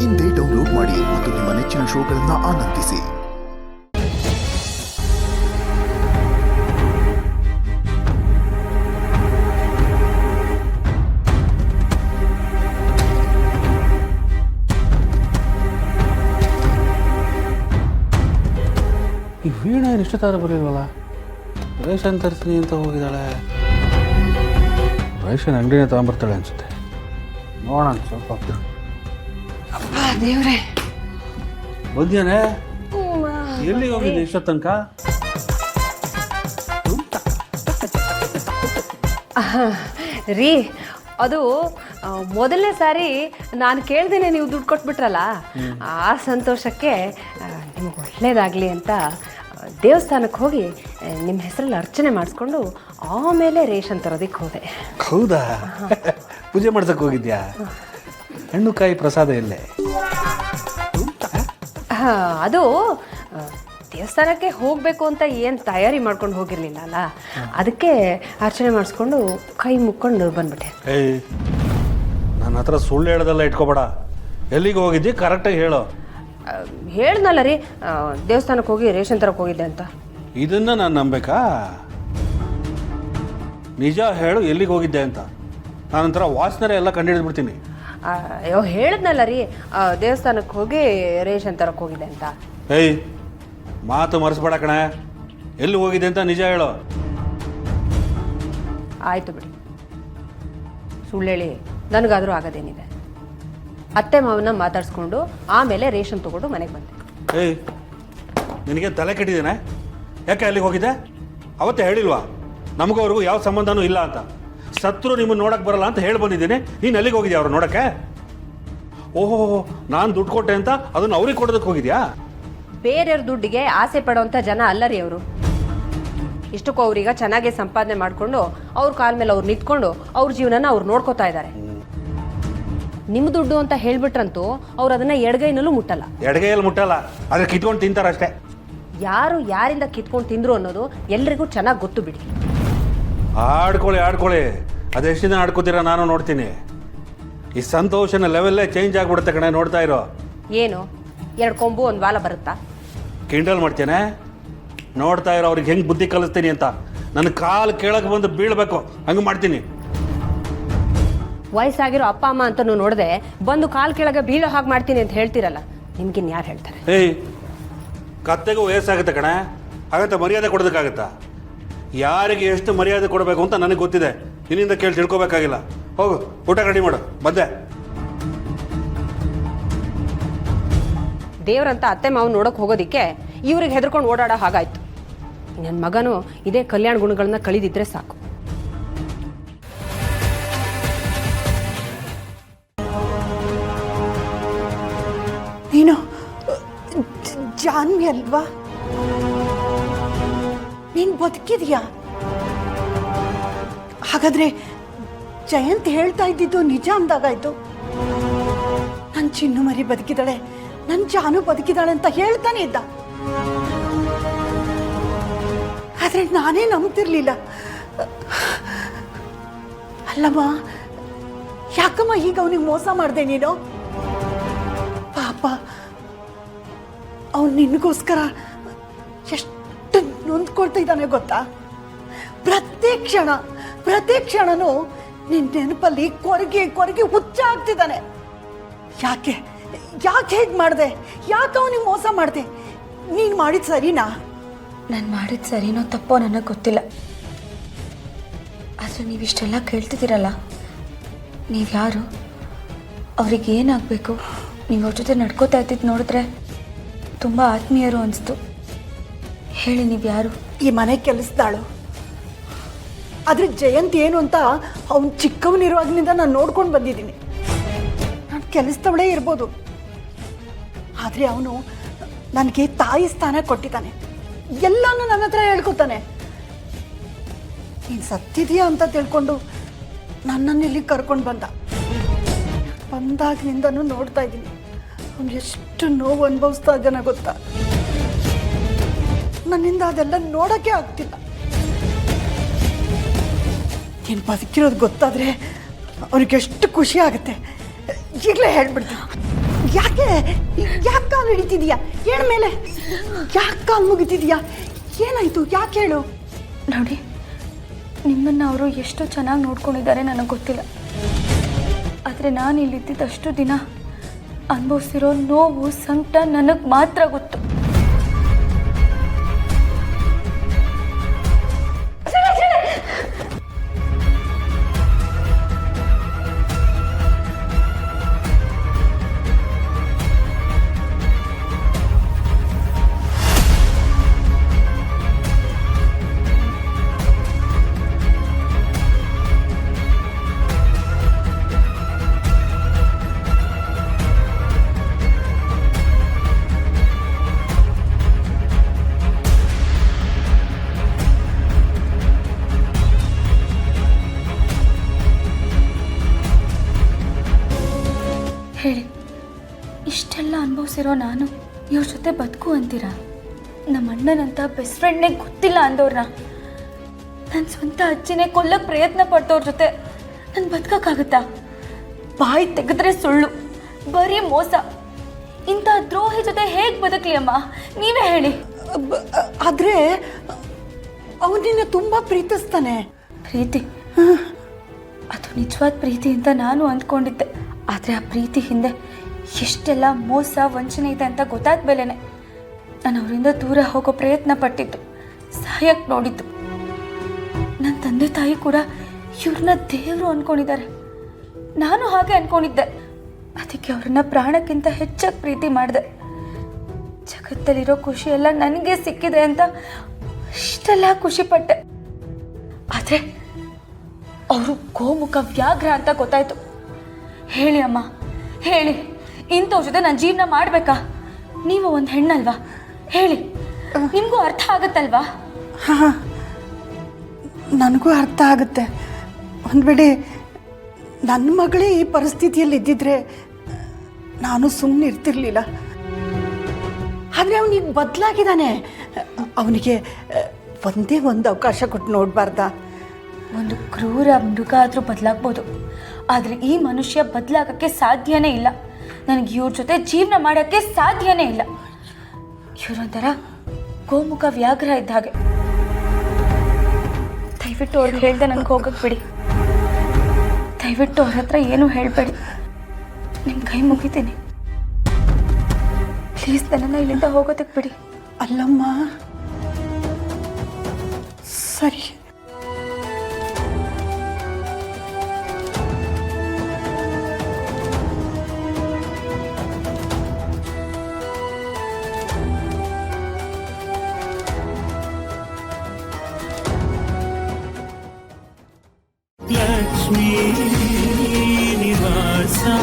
ಇಂದೇ ಡೌನ್ಲೋಡ್ ಮಾಡಿ ಮತ್ತು ನಿಮ್ಮ ನೆಚ್ಚಿನ ಶೋಗಳನ್ನು ಆನಂದಿಸಿ. ಈ ವೀಣಾ ಇಷ್ಟೊತ್ತಾದ್ರೂ ಬರಲಿಲ್ವಲ್ಲ? ರೇಷನ್ ತರಿಸ್ತೀನಿ ಅಂತ ಹೋಗಿದ್ದಾಳೆ. ರೇಷನ್ ಅಂಗಡಿನೇ ತಗೊಂಬರ್ತಾಳೆ ಅನ್ಸುತ್ತೆ. ನೋಡೋಣ ಸ್ವಲ್ಪ. ದೇವ್ರೆ, ಬಂದ್ಯಾನೆ? ಎಲ್ಲಿಗೆ ಹೋಗಿದ್ದೆ ಇಷ್ಟೊತ್ತು ತನಕ? ರೀ, ಅದು ಮೊದಲನೇ ಸಾರಿ ನಾನು ಕೇಳ್ದೇನೆ ನೀವು ದುಡ್ಡು ಕೊಟ್ಬಿಟ್ರಲ್ಲ, ಆ ಸಂತೋಷಕ್ಕೆ ನಿಮ್ಗೆ ಒಳ್ಳೇದಾಗಲಿ ಅಂತ ದೇವಸ್ಥಾನಕ್ಕೆ ಹೋಗಿ ನಿಮ್ಮ ಹೆಸರಲ್ಲಿ ಅರ್ಚನೆ ಮಾಡಿಸ್ಕೊಂಡು ಆಮೇಲೆ ರೇಷನ್ ತರೋದಕ್ಕೆ ಹೋದೆ. ಹೌದಾ? ಪೂಜೆ ಮಾಡ್ಸಕ್ಕೆ ಹೋಗಿದ್ಯಾ? ಹಣ್ಣು ಕಾಯಿ ಪ್ರಸಾದ ಇಲ್ಲೇ? ಅದು ದೇವಸ್ಥಾನಕ್ಕೆ ಹೋಗಬೇಕು ಅಂತ ಏನು ತಯಾರಿ ಮಾಡ್ಕೊಂಡು ಹೋಗಿರಲಿಲ್ಲ ಅಲ್ಲ, ಅದಕ್ಕೆ ಅರ್ಚನೆ ಮಾಡಿಸ್ಕೊಂಡು ಕೈ ಮುಕ್ಕೊಂಡು ಬಂದ್ಬಿಟ್ಟೆ. ಏಯ್, ನನ್ನ ಹತ್ರ ಸುಳ್ಳು ಹೇಳೋದೆಲ್ಲ ಇಟ್ಕೋಬೇಡ. ಎಲ್ಲಿಗೆ ಹೋಗಿದ್ದಿ ಕರೆಕ್ಟಾಗಿ ಹೇಳು. ಹೇಳ್ದಲ್ಲ ರೀ, ದೇವಸ್ಥಾನಕ್ಕೆ ಹೋಗಿ ರೇಷನ್ ತರಕ್ಕೆ ಹೋಗಿದ್ದೆ ಅಂತ. ಇದನ್ನ ನಾನು ನಂಬೇಕಾ? ನಿಜ ಹೇಳು, ಎಲ್ಲಿಗೆ ಹೋಗಿದ್ದೆ ಅಂತ. ನಾನಂತರ ವಾಸನೆ ಎಲ್ಲ ಕಂಡುಹಿಡಿದ್ಬಿಡ್ತೀನಿ. ಅಯ್ಯೋ, ಹೇಳಿದ್ನಲ್ಲ ರೀ, ದೇವಸ್ಥಾನಕ್ಕೆ ಹೋಗಿ ರೇಷನ್ ತರಕ್ಕೆ ಹೋಗಿದ್ದೆ ಅಂತ. ಏಯ್, ಮಾತು ಮರೆಸ್ಬೇಡ ಕಣೆ. ಎಲ್ಲಿ ಹೋಗಿದೆ ಅಂತ ನಿಜ ಹೇಳು. ಆಯಿತು ಬಿಡಿ, ಸುಳ್ಳು ಹೇಳಿ ನನಗಾದರೂ ಆಗೋದೇನಿದೆ. ಅತ್ತೆ ಮಾವನ ಮಾತಾಡಿಸ್ಕೊಂಡು ಆಮೇಲೆ ರೇಷನ್ ತೊಗೊಂಡು ಮನೆಗೆ ಬಂದೆ. ಏಯ್, ನಿನಗೆ ತಲೆ ಕೆಟ್ಟಿದ್ದೇನೆ? ಯಾಕೆ ಅಲ್ಲಿಗೆ ಹೋಗಿದ್ದೆ? ಅವತ್ತೇ ಹೇಳಿಲ್ವಾ ನಮಗೂ ಅವ್ರಿಗೂ ಯಾವ ಸಂಬಂಧನೂ ಇಲ್ಲ ಅಂತ? ಸತ್ರು ನಿಮ್ಮನ್ನು ನೋಡಕ್ಕೆ ಬರಲ್ಲ ಅಂತ ಹೇಳಿ ಬಂದಿದ್ದೀನಿ. ನೀನು ಅಲ್ಲಿಗೆ ಹೋಗಿದ್ಯಾ ಅವ್ರು ನೋಡೋಕ್ಕೆ? ಓಹೋ, ನಾನು ದುಡ್ಡು ಕೊಟ್ಟೆ ಅಂತ ಅದನ್ನು ಅವ್ರಿಗೆ ಕೊಡೋದಕ್ಕೆ ಹೋಗಿದ್ಯಾ? ಬೇರೆಯವ್ರ ದುಡ್ಡಿಗೆ ಆಸೆ ಪಡೋವಂಥ ಜನ ಅಲ್ಲ ರೀ ಅವರು. ಇಷ್ಟಕ್ಕೂ ಅವ್ರೀಗ ಚೆನ್ನಾಗಿ ಸಂಪಾದನೆ ಮಾಡಿಕೊಂಡು ಅವ್ರ ಕಾಲ ಮೇಲೆ ಅವ್ರು ನಿಂತ್ಕೊಂಡು ಅವ್ರ ಜೀವನನ ಅವ್ರು ನೋಡ್ಕೋತಾ ಇದ್ದಾರೆ. ನಿಮ್ಮ ದುಡ್ಡು ಅಂತ ಹೇಳ್ಬಿಟ್ರಂತೂ ಅವ್ರು ಅದನ್ನ ಎಡಗೈನಲ್ಲೂ ಮುಟ್ಟಲ್ಲ. ಎಡಗೈಯಲ್ಲಿ ಮುಟ್ಟಲ್ಲ, ಅದ್ರ ಕಿತ್ಕೊಂಡು ತಿಂತಾರಷ್ಟೇ. ಯಾರು ಯಾರಿಂದ ಕಿತ್ಕೊಂಡು ತಿಂದ್ರು ಅನ್ನೋದು ಎಲ್ರಿಗೂ ಚೆನ್ನಾಗಿ ಗೊತ್ತು ಬಿಡಿ. ಆಡ್ಕೊಳ್ಳಿ. ಅದೆಷ್ಟು ದಿನ ಆಡ್ಕೋತೀರ ನಾನು ನೋಡ್ತೀನಿ. ಈ ಸಂತೋಷನ ಲೆವೆಲ್ಲೇ ಚೇಂಜ್ ಆಗಿಬಿಡುತ್ತೆ ಕಣೆ, ನೋಡ್ತಾ ಇರೋ. ಏನು 2 ಕೊಂಬು 1 ವಾಲ ಬರುತ್ತಾ? ಕಿಂಡಲ್ ಮಾಡ್ತೇನೆ? ನೋಡ್ತಾ ಇರೋ ಅವ್ರಿಗೆ ಹೆಂಗೆ ಬುದ್ಧಿ ಕಲಿಸ್ತೀನಿ ಅಂತ. ನನ್ನ ಕಾಲು ಕೇಳಕ್ಕೆ ಬಂದು ಬೀಳ್ಬೇಕು ಹಂಗೆ ಮಾಡ್ತೀನಿ. ವಯಸ್ಸಾಗಿರೋ ಅಪ್ಪ ಅಮ್ಮ ಅಂತ ನೋಡದೆ ಬಂದು ಕಾಲು ಕೆಳಗೆ ಬೀಳೋ ಹಾಗೆ ಮಾಡ್ತೀನಿ ಅಂತ ಹೇಳ್ತೀರಲ್ಲ, ನಿಮ್ಗಿನ್ ಯಾರು ಹೇಳ್ತಾರೆ? ಏಯ್, ಕತ್ತೆಗೂ ವಯಸ್ಸಾಗುತ್ತೆ ಕಣೆ, ಹಾಗಂತ ಮರ್ಯಾದೆ ಕೊಡೋದಕ್ಕಾಗತ್ತಾ? ಯಾರಿಗೆ ಎಷ್ಟು ಮರ್ಯಾದೆ ಕೊಡಬೇಕು ಅಂತ ನನಗೆ ಗೊತ್ತಿದೆ. ನಿನ್ನಿಂದ ಕೇಳಿ ತಿಳ್ಕೊಬೇಕಾಗಿಲ್ಲ. ಹೋಗು, ಊಟ ರೆಡಿ ಮಾಡು, ಬಂದೆ. ದೇವ್ರಂತ ಅತ್ತೆ ಮಾವು ನೋಡೋಕೆ ಹೋಗೋದಿಕ್ಕೆ ಇವ್ರಿಗೆ ಹೆದರ್ಕೊಂಡು ಓಡಾಡೋ ಹಾಗಾಯ್ತು. ನನ್ನ ಮಗನು ಇದೇ ಕಲ್ಯಾಣ ಗುಣಗಳನ್ನ ಕಳಿದಿದ್ರೆ ಸಾಕು. ನೀನು ಜಾನ್ವಿ ಅಲ್ವಾ? ನೀನು ಬದುಕಿದ್ಯಾ? ಹಾಗಾದ್ರೆ ಜಯಂತ್ ಹೇಳ್ತಾ ಇದ್ದಿದ್ದು ನಿಜ ಅಂದಾಗಾಯ್ತು. ನನ್ನ ಚಿನ್ನು ಮರಿ ಬದುಕಿದಾಳೆ, ನನ್ನ ಜಾನು ಬದುಕಿದಾಳೆ ಅಂತ ಹೇಳ್ತಾನೆ ಇದ್ದ. ಆದ್ರೆ ನಾನೇ ನಂಬ್ತಿರ್ಲಿಲ್ಲ. ಅಲ್ಲಮ್ಮ, ಯಾಕಮ್ಮ ಈಗ ಅವನಿಗೆ ಮೋಸ ಮಾಡಿದೆ ನೀನು? ಪಾಪ, ಅವನು ನಿನಗೋಸ್ಕರ ಎಷ್ಟು ನೊಂದ್ಕೊಳ್ತಾ ಇದ್ದಾನೆ ಗೊತ್ತಾ? ಪ್ರತಿ ಕ್ಷಣನೂ ನಿನ್ನ ನೆನಪಲ್ಲಿ ಕೊರಗಿ ಹುಚ್ಚ ಆಗ್ತಿದ್ದಾನೆ. ಯಾಕೆ ಹೇಗೆ ಮಾಡಿದೆ? ಯಾಕೆ ಅವನಿಗೆ ಮೋಸ ಮಾಡಿದೆ? ನೀನು ಮಾಡಿದ ಸರಿನಾ? ನಾನು ಮಾಡಿದ ಸರಿನೋ ತಪ್ಪೋ ನನಗೆ ಗೊತ್ತಿಲ್ಲ. ಆದರೆ ನೀವಿಷ್ಟೆಲ್ಲ ಕೇಳ್ತಿದ್ದೀರಲ್ಲ, ನೀವು ಯಾರು? ಅವ್ರಿಗೆ ಏನಾಗಬೇಕು? ನೀವು ಅವ್ರ ಜೊತೆ ನಡ್ಕೋತಾ ಇದ್ದಿದ್ದು ನೋಡಿದ್ರೆ ತುಂಬ ಆತ್ಮೀಯರು ಅನಿಸ್ತು. ಹೇಳಿ, ನೀವು ಯಾರು? ಈ ಮನೆ ಕೆಲಸದಾಳು. ಆದರೆ ಜಯಂತ್ ಏನು ಅಂತ ಅವನು ಚಿಕ್ಕವನಿರುವಾಗಿನಿಂದ ನಾನು ನೋಡ್ಕೊಂಡು ಬಂದಿದ್ದೀನಿ. ನಾನು ಕೆಲಸದವಳೇ ಇರ್ಬೋದು, ಆದರೆ ಅವನು ನನಗೆ ತಾಯಿ ಸ್ಥಾನ ಕೊಟ್ಟಿದ್ದಾನೆ. ಎಲ್ಲನೂ ನನ್ನ ಹತ್ರ ಹೇಳ್ಕೊತಾನೆ. ನೀನು ಸತ್ತಿದೆಯಾ ಅಂತ ತಿಳ್ಕೊಂಡು ನನ್ನನ್ನು ಇಲ್ಲಿ ಕರ್ಕೊಂಡು ಬಂದಾಗಿನಿಂದನೂ ನೋಡ್ತಾ ಇದ್ದೀನಿ. ಅವನು ಎಷ್ಟು ನೋವು ಅನುಭವಿಸ್ತಾ ಇದ್ದಾನೆ ಗೊತ್ತಾ? ನನ್ನಿಂದ ಅದೆಲ್ಲ ನೋಡೋಕ್ಕೆ ಆಗ್ತಿಲ್ಲ. ನೀನು ಬದುಕಿರೋದು ಗೊತ್ತಾದರೆ ಅವನಿಗೆ ಎಷ್ಟು ಖುಷಿ ಆಗುತ್ತೆ. ಈಗಲೇ ಹೇಳ್ಬಿಡ್ತೀನಿ, ಯಾಕೆ ಯಾಕೆ ಕಾಲು ಹಿಡಿತಿದ್ಯಾ? ಏಳ ಮೇಲೆ ಯಾಕೆ ಕಾಲು ಮುಗಿತಿದ್ಯಾ? ಏನಾಯ್ತು? ಯಾಕೆ ಹೇಳು. ನೋಡಿ, ನಿಮ್ಮನ್ನು ಅವರು ಎಷ್ಟು ಚೆನ್ನಾಗಿ ನೋಡ್ಕೊಂಡಿದ್ದಾರೆ ನನಗೆ ಗೊತ್ತಿಲ್ಲ. ಆದರೆ ನಾನು ಇಲ್ಲಿದ್ದಷ್ಟು ದಿನ ಅನುಭವಿಸಿರೋ ನೋವು ಸಂಕಟ ನನಗೆ ಮಾತ್ರ ಗೊತ್ತು. ಹೇಳಿ, ಇಷ್ಟೆಲ್ಲ ಅನುಭವಿಸಿರೋ ನಾನು ಇವ್ರ ಜೊತೆ ಬದುಕು ಅಂತೀರಾ? ನಮ್ಮ ಅಣ್ಣನಂತ ಬೆಸ್ಟ್ ಫ್ರೆಂಡ್ನೇ ಗೊತ್ತಿಲ್ಲ ಅಂದವ್ರನ್ನ, ನನ್ನ ಸ್ವಂತ ಅಜ್ಜಿನೇ ಕೊಲ್ಲಕ್ಕೆ ಪ್ರಯತ್ನ ಪಡ್ತವ್ರ ಜೊತೆ ನಾನು ಬದುಕೋಕ್ಕಾಗತ್ತಾ? ಬಾಯಿ ತೆಗೆದ್ರೆ ಸುಳ್ಳು, ಬರೀ ಮೋಸ. ಇಂಥ ದ್ರೋಹಿ ಜೊತೆ ಹೇಗೆ ಬದುಕಲಿ ಅಮ್ಮ, ನೀವೇ ಹೇಳಿ. ಆದರೆ ಅವನಿನ್ನ ತುಂಬ ಪ್ರೀತಿಸ್ತಾನೆ. ಪ್ರೀತಿ? ಅದು ನಿಜವಾದ ಪ್ರೀತಿ ಅಂತ ನಾನು ಅಂದ್ಕೊಂಡಿದ್ದೆ. ಆದರೆ ಆ ಪ್ರೀತಿ ಹಿಂದೆ ಎಷ್ಟೆಲ್ಲ ಮೋಸ ವಂಚನೆ ಇದೆ ಅಂತ ಗೊತ್ತಾದ ಮೇಲೆನೆ ನಾನು ಅವರಿಂದ ದೂರ ಹೋಗೋ ಪ್ರಯತ್ನ ಪಟ್ಟಿದ್ದು, ಸಹಾಯಕ್ಕೆ ನೋಡಿದ್ದು. ನನ್ನ ತಂದೆ ತಾಯಿ ಕೂಡ ಇವ್ರನ್ನ ದೇವರು ಅಂದ್ಕೊಂಡಿದ್ದಾರೆ. ನಾನು ಹಾಗೆ ಅಂದ್ಕೊಂಡಿದ್ದೆ. ಅದಕ್ಕೆ ಅವ್ರನ್ನ ಪ್ರಾಣಕ್ಕಿಂತ ಹೆಚ್ಚಾಗಿ ಪ್ರೀತಿ ಮಾಡಿದೆ. ಜಗತ್ತಲ್ಲಿರೋ ಖುಷಿ ಎಲ್ಲ ನನಗೆ ಸಿಕ್ಕಿದೆ ಅಂತ ಇಷ್ಟೆಲ್ಲ ಖುಷಿಪಟ್ಟೆ. ಆದರೆ ಅವರು ಗೋಮುಖ ವ್ಯಾಘ್ರ ಅಂತ ಗೊತ್ತಾಯ್ತು. ಹೇಳಿ ಅಮ್ಮ, ಹೇಳಿ, ಇಂಥವ್ರ ಜೊತೆ ನಾನು ಜೀವನ ಮಾಡಬೇಕಾ? ನೀವು ಒಂದು ಹೆಣ್ಣಲ್ವಾ? ಹೇಳಿ, ನಿಮಗೂ ಅರ್ಥ ಆಗುತ್ತಲ್ವಾ? ಹಾಂ, ನನಗೂ ಅರ್ಥ ಆಗುತ್ತೆ. ಒಂದು ವೇಳೆ ನನ್ನ ಮಗಳೇ ಈ ಪರಿಸ್ಥಿತಿಯಲ್ಲಿ ಇದ್ದಿದ್ರೆ ನಾನು ಸುಮ್ಮನೆ ಇರ್ತಿರ್ಲಿಲ್ಲ. ಆದರೆ ಅವನಿಗೆ ಬದಲಾಗಿದ್ದಾನೆ. ಅವನಿಗೆ ಒಂದೇ ಒಂದು ಅವಕಾಶ ಕೊಟ್ಟು ನೋಡಬಾರ್ದಾ? ಒಂದು ಕ್ರೂರ ಮೃಗ ಆದರೂ ಬದಲಾಗ್ಬೋದು, ಆದರೆ ಈ ಮನುಷ್ಯ ಬದಲಾಗಕ್ಕೆ ಸಾಧ್ಯನೇ ಇಲ್ಲ. ನನಗೆ ಇವ್ರ ಜೊತೆ ಜೀವನ ಮಾಡೋಕ್ಕೆ ಸಾಧ್ಯನೇ ಇಲ್ಲ. ಇವರೊಂಥರ ಗೋಮುಖ ವ್ಯಾಘ್ರ ಇದ್ದ ಹಾಗೆ. ದಯವಿಟ್ಟು ಅವ್ರಿಗೆ ಹೇಳ್ದೆ ನನಗೆ ಹೋಗಕ್ಕೆ ಬಿಡಿ. ದಯವಿಟ್ಟು ಅವ್ರ ಹತ್ರ ಏನೂ ಹೇಳಬೇಡಿ. ನಿಮ್ಮ ಕೈ ಮುಗಿತೀನಿ, ಪ್ಲೀಸ್ ನನ್ನನ್ನು ಇಲ್ಲಿಂದ ಹೋಗೋದಕ್ಕೆ ಬಿಡಿ. ಅಲ್ಲಮ್ಮ, ಸರಿ. लक्ष्मी निवासा